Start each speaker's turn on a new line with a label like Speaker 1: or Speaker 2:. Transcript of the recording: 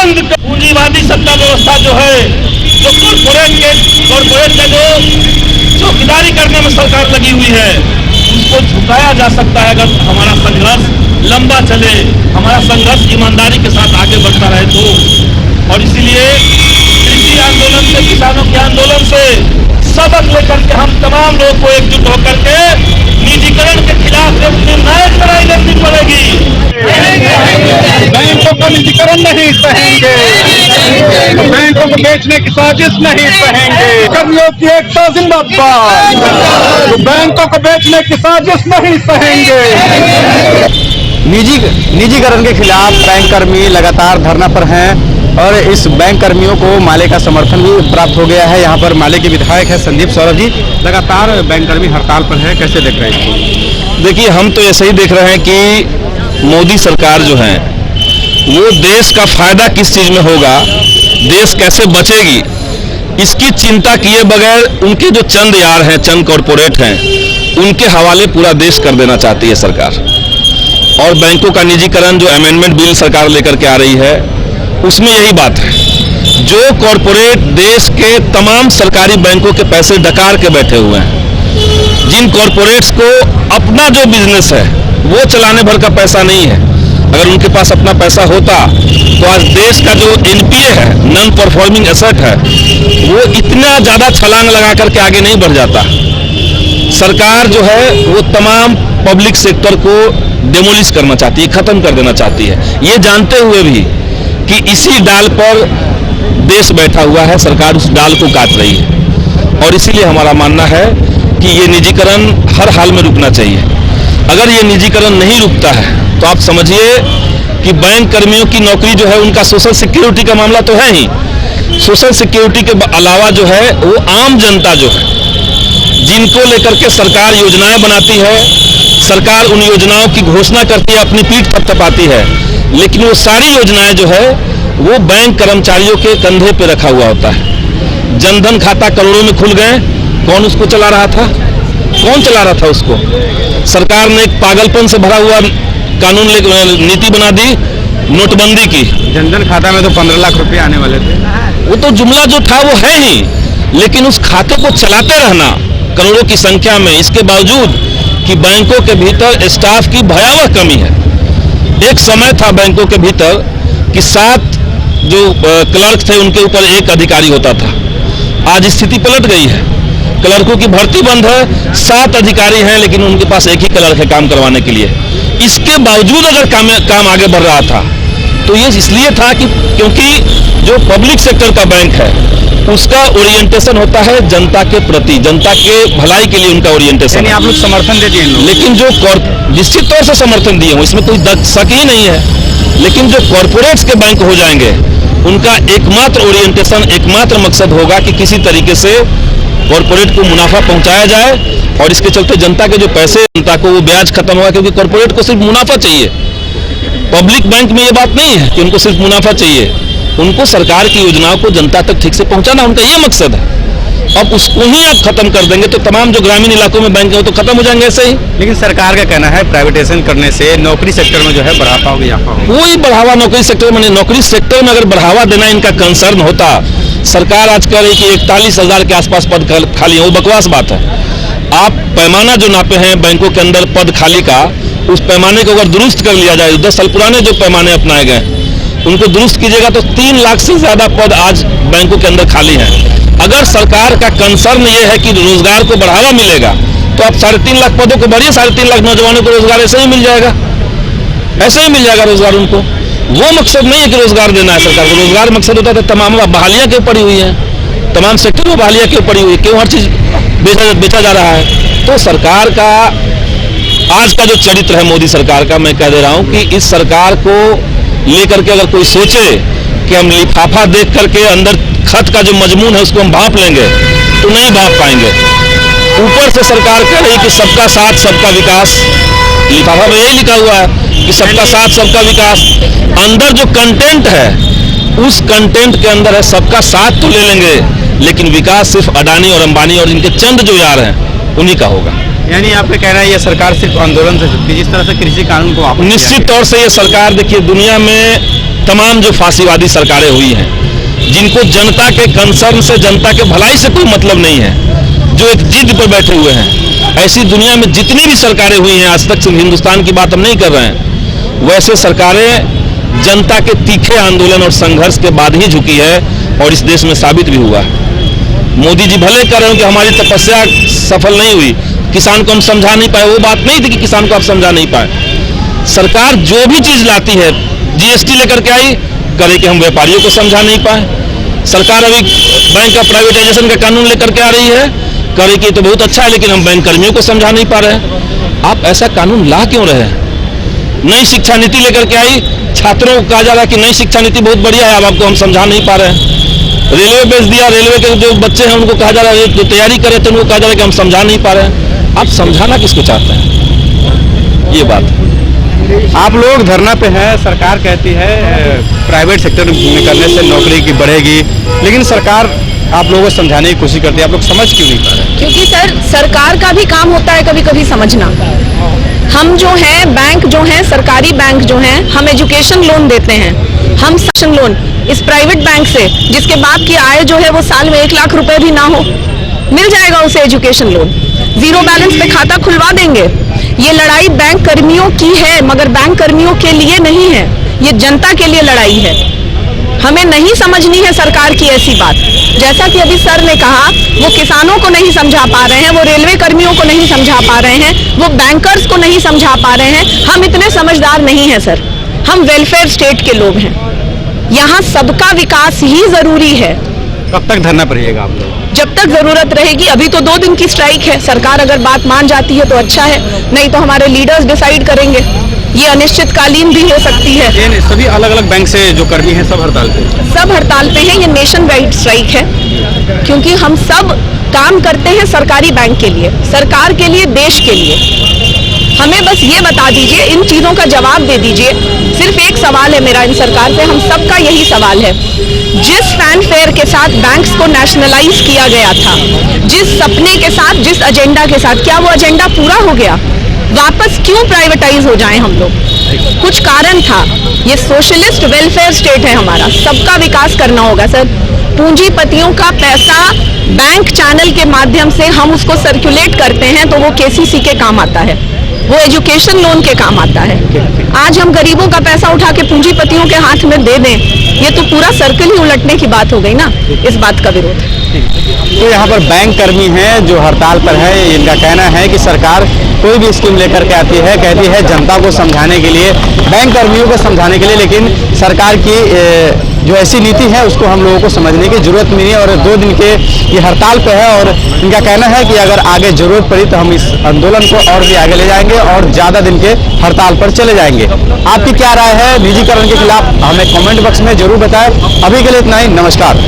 Speaker 1: बंद कर। पूंजीवादी सत्ता व्यवस्था जो है, जो कॉर्पोरेट का जो चौकीदारी करने में सरकार लगी हुई है, उसको झुकाया जा सकता है अगर हमारा संघर्ष लंबा चले, हमारा संघर्ष ईमानदारी के साथ आगे बढ़ता रहे तो। और इसीलिए कृषि आंदोलन से, किसानों के आंदोलन से सबक लेकर के हम तमाम लोग को एकजुट होकर के निजीकरण के खिलाफ एक निर्णायक लड़ाई लड़नी पड़ेगी।
Speaker 2: बैंकों का निजीकरण नहीं सहेंगे, बैंकों को बेचने की साजिश नहीं सहेंगे। कर्मियों की एकता जिंदाबाद, तो बैंकों को बेचने की साजिश नहीं सहेंगे।
Speaker 3: निजीकरण के खिलाफ बैंक कर्मी लगातार धरना पर हैं और इस बैंक कर्मियों को माले का समर्थन भी प्राप्त हो गया है। यहाँ पर माले के विधायक है संदीप सौरभ जी। लगातार बैंक कर्मी हड़ताल पर है, कैसे देख रहे हैं?
Speaker 4: देखिए, हम तो ऐसे ही देख रहे हैं कि मोदी सरकार जो है वो देश का फायदा किस चीज में होगा, देश कैसे बचेगी, इसकी चिंता किए बगैर उनके जो चंद यार हैं, चंद कॉर्पोरेट हैं, उनके हवाले पूरा देश कर देना चाहती है सरकार। और बैंकों का निजीकरण जो अमेंडमेंट बिल सरकार लेकर के आ रही है, उसमें यही बात है, जो कॉर्पोरेट देश के तमाम सरकारी बैंकों के पैसे डकार के बैठे हुए हैं, जिन कॉर्पोरेट्स को अपना जो बिजनेस है वो चलाने भर का पैसा नहीं है, अगर उनके पास अपना पैसा होता तो आज देश का जो एनपीए है, नॉन परफॉर्मिंग एसेट है, वो इतना ज्यादा छलांग लगा करके आगे नहीं बढ़ जाता। सरकार जो है वो तमाम पब्लिक सेक्टर को डेमोलिश करना चाहती है, खत्म कर देना चाहती है, ये जानते हुए भी कि इसी डाल पर देश बैठा हुआ है, सरकार उस डाल को काट रही है। और इसीलिए हमारा मानना है कि ये निजीकरण हर हाल में रुकना चाहिए। अगर ये निजीकरण नहीं रुकता है तो आप समझिए कि बैंक कर्मियों की नौकरी जो है, उनका सोशल सिक्योरिटी का मामला तो है ही, सोशल सिक्योरिटी के अलावा जो है वो आम जनता जो है, जिनको लेकर के सरकार योजनाएं बनाती है, सरकार उन योजनाओं की घोषणा करती है, अपनी पीठ थपथपाती है, लेकिन वो सारी योजनाएं जो है वो बैंक कर्मचारियों के कंधे पे रखा हुआ होता है। जनधन खाता करोड़ों में खुल गए, कौन उसको चला रहा था? कौन चला रहा था उसको? सरकार ने एक पागलपन से भरा हुआ कानून नीति बना दी नोटबंदी की।
Speaker 3: जनधन खाता में तो 15 लाख रुपए आने वाले थे।
Speaker 4: वो तो जुमला जो था वो है ही, लेकिन उस खाते को चलाते रहना करोड़ों की संख्या में, इसके बावजूद कि बैंकों के भीतर स्टाफ की भयावह कमी है। एक समय था बैंकों के भीतर कि 7 जो क्लर्क थे उनके ऊपर 1 अधिकारी होता था। आज स्थिति पलट गई है, क्लर्कों की भर्ती बंद है, 7 अधिकारी हैं लेकिन उनके पास 1 ही क्लर्क है काम करवाने के लिए। इसके बावजूद अगर काम आगे बढ़ रहा था तो ये इसलिए था कि क्योंकि जो पब्लिक सेक्टर का बैंक है उसका ओरिएंटेशन होता है जनता के प्रति, जनता के भलाई के लिए उनका ओरिएंटेशन।
Speaker 3: आप लोग समर्थन देते हैं?
Speaker 4: लेकिन जो निश्चित तौर से समर्थन दिए हूं, इसमें कोई शक ही नहीं है, लेकिन जो कॉर्पोरेट्स के बैंक हो जाएंगे उनका एकमात्र ओरिएंटेशन, एकमात्र मकसद होगा कि किसी तरीके से कॉर्पोरेट को मुनाफा पहुंचाया जाए, और इसके चलते जनता के जो पैसे, जनता को वो ब्याज खत्म होगा, क्योंकि कॉर्पोरेट को सिर्फ मुनाफा चाहिए। पब्लिक बैंक में ये बात नहीं है कि उनको सिर्फ मुनाफा चाहिए, उनको सरकार की योजनाओं को जनता तक ठीक से पहुंचाना उनका ये मकसद है। अब उसको ही आप खत्म कर देंगे तो तमाम जो ग्रामीण इलाकों में बैंक है तो खत्म हो जाएंगे ऐसे ही।
Speaker 3: लेकिन सरकार का कहना है प्राइवेटाइजेशन करने से नौकरी सेक्टर में जो है बढ़ावा होगा।
Speaker 4: कोई बढ़ावा नौकरी सेक्टर में, नौकरी सेक्टर में अगर बढ़ावा देना इनका कंसर्न होता, सरकार आज कह रही कि 41,000 के आसपास पद खाली है, वो बकवास बात है। आप पैमाना जो नापे हैं बैंकों के अंदर पद खाली का, उस पैमाने को अगर दुरुस्त कर लिया जाए, 10 साल पुराने जो पैमाने अपनाए गए उनको दुरुस्त कीजिएगा तो 3 लाख से ज्यादा पद आज बैंकों के अंदर खाली हैं। अगर सरकार का कंसर्न ये है कि रोजगार को बढ़ावा मिलेगा तो आप 3.5 लाख पदों को बढ़िए, 3.5 लाख नौजवानों को रोजगार ऐसे ही मिल जाएगा, ऐसे ही मिल जाएगा रोजगार उनको। वो मकसद नहीं है कि रोजगार देना है सरकार को, रोजगार मकसद होता है तमाम बहालियां क्यों पड़ी हुई है, तमाम सेक्टर में बहालियां क्यों पड़ी हुई है, क्यों हर चीज बेचा जा रहा है। तो सरकार का आज का जो चरित्र है मोदी सरकार का, मैं कह दे रहा हूं कि इस सरकार को लेकर के अगर कोई सोचे कि हम लिफाफा देख करके अंदर खत का जो मजमून है उसको हम भांप लेंगे तो नहीं भांप पाएंगे। ऊपर से सरकार कह रही कि सबका साथ सबका विकास, लिफाफा में यही लिखा हुआ है कि सबका साथ सबका विकास, अंदर जो कंटेंट है उस कंटेंट के अंदर है सबका साथ तो ले लेंगे लेकिन विकास सिर्फ अडानी और अंबानी और इनके चंद जो यार हैं उन्हीं का होगा।
Speaker 3: यानी आपका कहना है ये सरकार सिर्फ आंदोलन से सकती है, जिस तरह से कृषि कानून को
Speaker 4: निश्चित तौर से ये सरकार, देखिए दुनिया में तमाम जो फांसीवादी सरकारें हुई हैं, जिनको जनता के कंसर्न से, जनता के भलाई से कोई मतलब नहीं है, जो एक जिद पर बैठे हुए हैं, ऐसी दुनिया में जितनी भी सरकारें हुई हैं, आज तक हिंदुस्तान की बात हम नहीं कर रहे हैं, वैसे सरकारें जनता के तीखे आंदोलन और संघर्ष के बाद ही झुकी है और इस देश में साबित भी हुआ है। मोदी जी भले कह रहे हो कि हमारी तपस्या सफल नहीं हुई, किसान को हम समझा नहीं पाए, वो बात नहीं थी कि किसान को आप समझा नहीं पाए। सरकार जो भी चीज लाती है, जीएसटी लेकर के आई, करे कि हम व्यापारियों को समझा नहीं पाए। सरकार अभी बैंक का प्राइवेटाइजेशन का कानून लेकर के आ रही है, करे कि तो बहुत अच्छा है, लेकिन हम बैंक कर्मियों को समझा नहीं पा रहे। आप ऐसा कानून ला क्यों रहे हैं? नई शिक्षा नीति लेकर के आई, छात्रों को कहा जा रहा है कि नई शिक्षा नीति बहुत बढ़िया है, अब आपको हम समझा नहीं पा रहे हैं। रेलवे बेच दिया, रेलवे के जो बच्चे हैं उनको कहा जा रहा है जो तैयारी करे थे उनको कहा जा रहा है कि हम समझा नहीं पा रहे हैं। आप समझाना किसको चाहते हैं? ये बात
Speaker 3: आप लोग धरना पे हैं, सरकार कहती है प्राइवेट सेक्टर में करने से नौकरी की बढ़ेगी, लेकिन सरकार आप लोगों को समझाने की कोशिश करती है, आप लोग समझ क्यों नहीं पा रहे?
Speaker 5: क्योंकि सर सरकार का भी काम होता है कभी कभी समझना। हम जो हैं बैंक जो हैं, सरकारी बैंक जो हैं, हम एजुकेशन लोन देते हैं, हम सेशन लोन इस प्राइवेट बैंक से, जिसके बाप की आय जो है वो साल में 1 लाख रुपए भी ना हो, मिल जाएगा उसे एजुकेशन लोन, जीरो बैलेंस पे खाता खुलवा देंगे। ये लड़ाई बैंक कर्मियों की है, मगर बैंक कर्मियों के लिए नहीं है, ये जनता के लिए लड़ाई है। हमें नहीं समझनी है सरकार की ऐसी बात। जैसा कि अभी सर ने कहा, वो किसानों को नहीं समझा पा रहे हैं, वो रेलवे कर्मियों को नहीं समझा पा रहे हैं, वो बैंकर्स को नहीं समझा पा रहे हैं। हम इतने समझदार नहीं हैं सर, हम वेलफेयर स्टेट के लोग हैं, यहाँ सबका विकास ही जरूरी है।
Speaker 3: कब तक धरना पर रहिएगा आप लोग?
Speaker 5: जब तक जरूरत रहेगी। अभी तो 2 दिन की स्ट्राइक है, सरकार अगर बात मान जाती है तो अच्छा है, नहीं तो हमारे लीडर्स डिसाइड करेंगे। ये अनिश्चितकालीन भी हो सकती है।
Speaker 3: ये सभी अलग अलग बैंक से जो कर्मी हैं सब हड़ताल पे?
Speaker 5: सब हड़ताल पे हैं, ये नेशन वाइड स्ट्राइक है, क्योंकि हम सब काम करते हैं सरकारी बैंक के लिए, सरकार के लिए, देश के लिए। हमें बस ये बता दीजिए, इन चीजों का जवाब दे दीजिए। सिर्फ एक सवाल है मेरा इन सरकार पे, हम सबका यही सवाल है। जिस फैनफेयर के साथ बैंक्स को नेशनलाइज किया गया था, जिस सपने के साथ, जिस एजेंडा के साथ, क्या वो एजेंडा पूरा हो गया? वापस क्यों प्राइवेटाइज हो जाएं हम लोग? कुछ कारण था। ये सोशलिस्ट वेलफेयर स्टेट है हमारा, सबका विकास करना होगा सर। पूंजीपतियों का पैसा बैंक चैनल के माध्यम से हम उसको सर्कुलेट करते हैं तो वो केसीसी के काम आता है, वो एजुकेशन लोन के काम आता है। आज हम गरीबों का पैसा उठा के पूंजीपतियों के हाथ में दे दें, ये तो पूरा सर्कल ही उलटने की बात हो गई ना। इस बात का विरोध।
Speaker 3: तो यहाँ पर बैंक कर्मी हैं जो हड़ताल पर है, इनका कहना है कि सरकार कोई भी स्कीम लेकर के आती है, कहती है जनता को समझाने के लिए, बैंक कर्मियों को समझाने के लिए, लेकिन सरकार की जो ऐसी नीति है उसको हम लोगों को समझने की जरूरत नहीं है। और 2 दिन के ये हड़ताल पे है और इनका कहना है कि अगर आगे जरूरत पड़ी तो हम इस आंदोलन को और भी आगे ले जाएंगे और ज़्यादा दिन के हड़ताल पर चले जाएंगे। आपकी क्या राय है निजीकरण के खिलाफ? हमें कमेंट बॉक्स में जरूर बताएं। अभी के लिए इतना ही, नमस्कार।